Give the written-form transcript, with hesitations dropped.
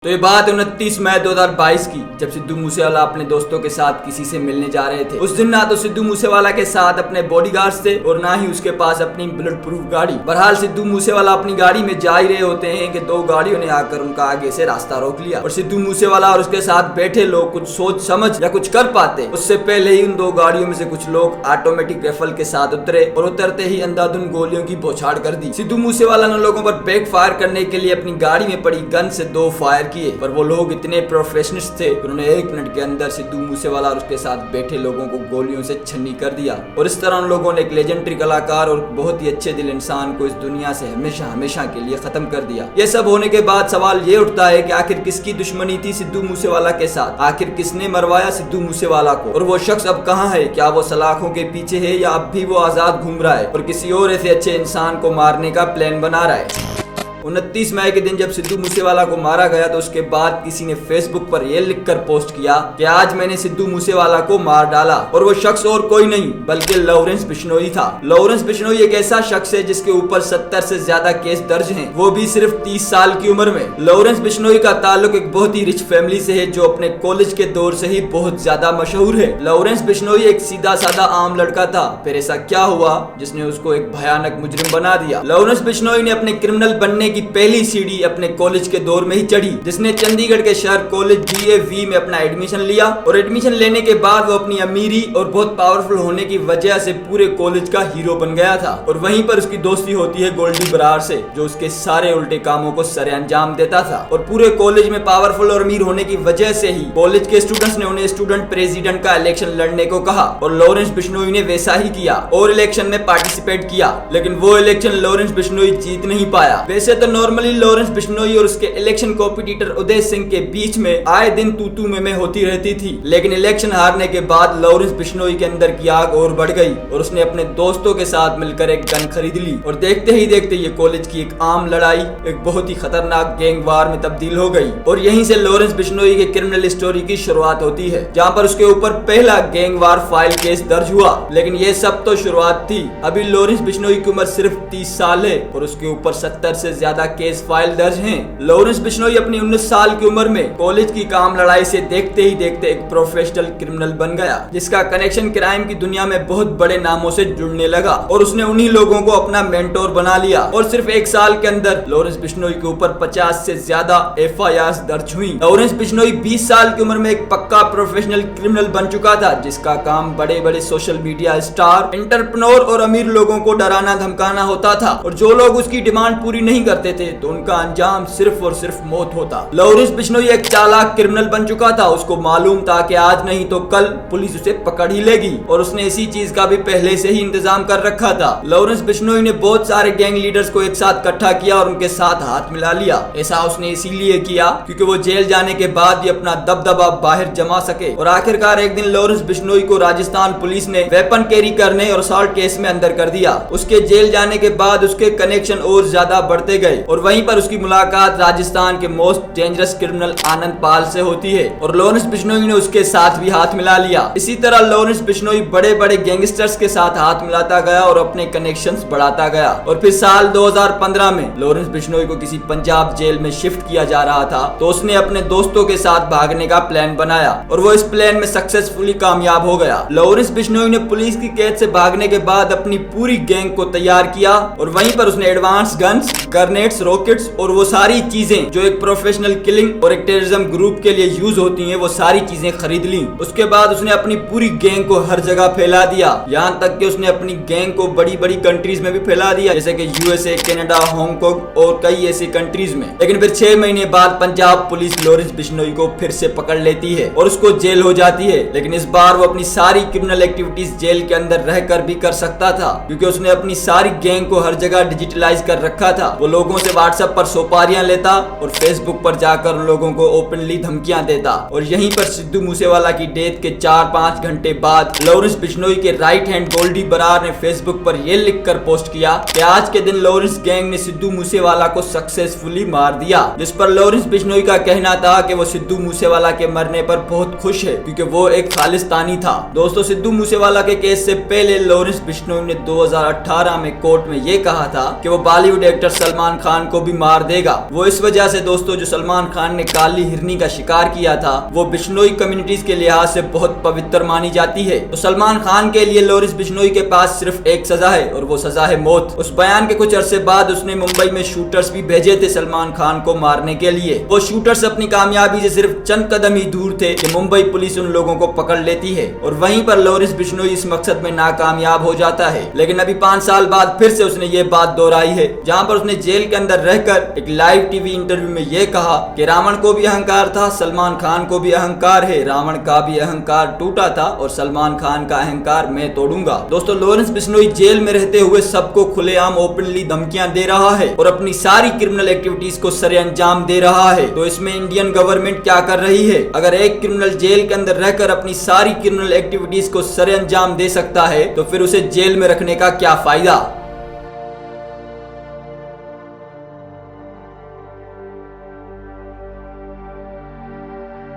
तो ये बात 29 मई 2022 की, जब सिद्धू मूसेवाला अपने दोस्तों के साथ किसी से मिलने जा रहे थे। उस दिन ना तो सिद्धू मूसेवाला के साथ अपने बॉडीगार्ड्स थे और ना ही उसके पास अपनी बुलेट प्रूफ गाड़ी। बहरहाल सिद्धू मूसेवाला अपनी गाड़ी में जा ही रहे होते हैं कि दो गाड़ियों ने आकर उनका आगे से रास्ता रोक लिया और सिद्धू मूसेवाला और उसके साथ बैठे लोग कुछ सोच समझ या कुछ कर पाते उससे पहले ही उन दो गाड़ियों में से कुछ लोग ऑटोमेटिक राइफल के साथ उतरे और उतरते ही अंधाधुंध गोलियों की बौछार कर दी। सिद्धू मूसेवाला ने लोगों पर बैक फायर करने के लिए अपनी गाड़ी में पड़ी गन से 2 फायर किए, पर वो लोग इतने प्रोफेशनलिस्ट थे उन्होंने 1 मिनट के अंदर सिद्धू मूसेवाला और उसके साथ बैठे लोगों को गोलियों से छन्नी कर दिया। और इस तरह उन लोगों ने एक लेजेंडरी कलाकार और बहुत ही अच्छे दिल इंसान को इस दुनिया से हमेशा हमेशा के लिए खत्म कर दिया। ये सब होने के बाद सवाल ये उठता है कि आखिर किसकी दुश्मनी थी सिद्धू मूसेवाला के साथ, आखिर किसने मरवाया सिद्धू मूसेवाला को, और वो शख्स अब कहाँ है? क्या वो सलाखों के पीछे है या अब भी वो आजाद घूम रहा है और किसी और ऐसे अच्छे इंसान को मारने का प्लान बना रहा है? 29 मई के दिन जब सिद्धू मूसेवाला को मारा गया तो उसके बाद किसी ने फेसबुक पर यह लिखकर पोस्ट किया कि आज मैंने सिद्धू मूसेवाला को मार डाला, और वो शख्स और कोई नहीं बल्कि लॉरेंस बिश्नोई था। लॉरेंस बिश्नोई एक ऐसा शख्स है जिसके ऊपर 70 से ज्यादा केस दर्ज हैं, वो भी सिर्फ 30 साल की उम्र में। लॉरेंस बिश्नोई का ताल्लुक एक बहुत ही रिच फैमिली से है जो अपने कॉलेज के दौर से ही बहुत ज्यादा मशहूर है। लॉरेंस बिश्नोई एक सीधा साधा आम लड़का था, फिर ऐसा क्या हुआ जिसने उसको एक भयानक मुजरिम बना दिया? लॉरेंस बिश्नोई ने अपने क्रिमिनल बनने की पहली सीढ़ी अपने कॉलेज के दौर में ही चढ़ी, जिसने चंडीगढ़ के शहर कॉलेज DAV में अपना एडमिशन लिया और एडमिशन लेने के बाद वो अपनी अमीरी और बहुत पावरफुल होने की वजह से पूरे कॉलेज का हीरो बन गया था। और वहीं पर उसकी दोस्ती होती है गोल्डी बरार से, जो उसके सारे उल्टे कामों को सरेअंजाम देता था। और पूरे कॉलेज में पावरफुल और अमीर होने की वजह से ही कॉलेज के स्टूडेंट्स ने उन्हें स्टूडेंट प्रेसिडेंट का इलेक्शन लड़ने को कहा और लॉरेंस बिश्नोई ने वैसा ही किया और इलेक्शन में पार्टिसिपेट किया, लेकिन वो इलेक्शन लॉरेंस बिश्नोई जीत नहीं पाया। वैसे तो नॉर्मली लॉरेंस बिश्नोई और उसके इलेक्शन कॉम्पिटिटर उदय सिंह के बीच में आए दिन तू में होती रहती थी, लेकिन इलेक्शन हारने के बाद लॉरेंस बिश्नोई के अंदर की आग और बढ़ गई और उसने अपने दोस्तों के साथ मिलकर एक गन खरीद ली और देखते ही देखते ये कॉलेज की एक आम लड़ाई एक बहुत ही खतरनाक गैंग वार में तब्दील हो गई। और यहीं से लॉरेंस बिश्नोई के क्रिमिनल स्टोरी की शुरुआत होती है, जहाँ पर उसके ऊपर पहला गैंग वार फाइल केस दर्ज हुआ। लेकिन ये सब तो शुरुआत थी, अभी लॉरेंस बिश्नोई की उम्र सिर्फ 30 साल है और उसके ऊपर 70 से ज्यादा केस फाइल दर्ज हैं। लॉरेंस बिश्नोई अपनी 19 साल की उम्र में कॉलेज की काम लड़ाई से देखते ही देखते एक प्रोफेशनल क्रिमिनल बन गया, जिसका कनेक्शन क्राइम की दुनिया में बहुत बड़े नामों से जुड़ने लगा और उसने उन्हीं लोगों को अपना मेंटोर बना लिया। और सिर्फ 1 साल के अंदर लॉरेंस बिश्नोई के ऊपर 50 से ज्यादा FIRs दर्ज हुई। लॉरेंस बिश्नोई 20 साल की उम्र में एक पक्का प्रोफेशनल क्रिमिनल बन चुका था, जिसका काम बड़े बड़े सोशल मीडिया स्टार, एंटरप्रेन्योर और अमीर लोगों को डराना धमकाना होता था, और जो लोग उसकी डिमांड पूरी नहीं करते थे तो उनका अंजाम सिर्फ और सिर्फ मौत होता। लॉरेंस बिश्नोई एक चालाक क्रिमिनल बन चुका था, उसको मालूम था कि आज नहीं तो कल पुलिस उसे पकड़ ही लेगी और उसने इसी चीज का भी पहले से ही इंतजाम कर रखा था। लॉरेंस बिश्नोई ने बहुत सारे गैंग लीडर्स को एक साथ इकट्ठा किया और उनके साथ हाथ मिला लिया। ऐसा उसने इसीलिए किया क्योंकि वो जेल जाने के बाद भी अपना दबदबा बाहर जमा सके। और आखिरकार एक दिन लॉरेंस बिश्नोई को राजस्थान पुलिस ने वेपन कैरी करने और असॉल्ट केस में अंदर कर दिया। उसके जेल जाने के बाद उसके कनेक्शन और ज्यादा बढ़ते गए और वहीं पर उसकी मुलाकात राजस्थान के मोस्ट डेंजरस क्रिमिनल आनंद पाल से होती है और लॉरेंस बिश्नोई ने उसके साथ भी हाथ मिला लिया। इसी तरह लॉरेंस बिश्नोई बड़े बड़े गैंगस्टर्स के साथ हाथ मिलाता गया और अपने कनेक्शंस बढ़ाता गया। और फिर साल 2015 में लॉरेंस बिश्नोई को किसी पंजाब जेल में शिफ्ट किया जा रहा था, तो उसने अपने दोस्तों के साथ भागने का प्लान बनाया और वो इस प्लान में सक्सेसफुली कामयाब हो गया। लॉरेंस बिश्नोई ने पुलिस की कैद से भागने के बाद अपनी पूरी गैंग को तैयार किया और वहीं पर उसने एडवांस गन्स, ग्रेनेड्स, रॉकेट्स और वो सारी चीजें जो एक प्रोफेशनल किलिंग और एक टेररिज्म ग्रुप के लिए यूज होती हैं, वो सारी चीजें खरीद ली। उसके बाद उसने अपनी पूरी गैंग को हर जगह फैला दिया, यहाँ तक कि उसने अपनी गैंग को बड़ी बड़ी कंट्रीज में भी फैला दिया, जैसे कि USA, कनाडा, हांगकांग और कई ऐसी कंट्रीज में। लेकिन फिर 6 महीने बाद पंजाब पुलिस लॉरेंस बिश्नोई को फिर से पकड़ लेती है और उसको जेल हो जाती है। लेकिन इस बार वो अपनी सारी क्रिमिनल एक्टिविटीज जेल के अंदर रहकर भी कर सकता था, क्योंकि उसने अपनी सारी गैंग को हर जगह डिजिटलाइज कर रखा था। वो लोगों से व्हाट्सएप पर सोपारियां लेता और फेसबुक पर जाकर उन लोगों को ओपनली धमकियां देता। और यहीं पर सिद्धू मूसेवाला की डेथ के 4-5 घंटे बाद लॉरेंस बिश्नोई के राइट हैंड गोल्डी बरार ने फेसबुक पर यह लिखकर पोस्ट किया कि आज के दिन लॉरेंस गैंग ने सिद्धू मूसेवाला को सक्सेसफुली मार दिया, जिस पर लॉरेंस बिश्नोई का कहना था कि वो सिद्धू मूसेवाला के मरने पर बहुत खुश है क्योंकि वो एक खालिस्तानी था। दोस्तों, सिद्धू मूसेवाला के केस से पहले लॉरेंस बिश्नोई ने 2018 में कोर्ट में ये कहा था कि वो बॉलीवुड एक्टर सलमान खान को भी मार देगा। वो इस वजह से दोस्तों जो सलमान खान ने काली हिरनी का शिकार किया था वो बिश्नोई कम्युनिटीज के लिहाज से बहुत पवित्र मानी जाती है। तो सलमान खान के लिए लॉरेंस बिश्नोई के पास सिर्फ एक सजा है और वो सजा है मौत। उस बयान के कुछ अरसे बाद उसने मुंबई में शूटर्स भी भेजे थे सलमान खान को मारने के लिए। वो शूटर्स अपनी कामयाबी से सिर्फ चंद कदम ही दूर थे कि मुंबई पुलिस उन लोगों को पकड़ लेती है और वहीं पर लॉरेंस बिश्नोई इस मकसद में नाकामयाब हो जाता है। लेकिन अभी 5 साल बाद फिर से उसने ये बात दोहराई है, जहां पर उसने जेल के अंदर रहकर एक लाइव टीवी इंटरव्यू में ये कहा कि रावण को भी अहंकार था, सलमान खान को भी अहंकार है, रावण का भी अहंकार टूटा था और सलमान खान का अहंकार मैं तोड़ूंगा। दोस्तों लॉरेंस बिश्नोई जेल में रहते हुए सबको खुलेआम ओपनली धमकियां दे रहा है और अपनी सारी क्रिमिनल एक्टिविटीज को सरेअंजाम दे रहा है। तो इसमें इंडियन गवर्नमेंट क्या कर रही है? अगर एक क्रिमिनल जेल के अंदर रहकर अपनी सारी क्रिमिनल एक्टिविटीज को सरेअंजाम दे सकता है तो फिर उसे जेल में रखने का क्या फायदा।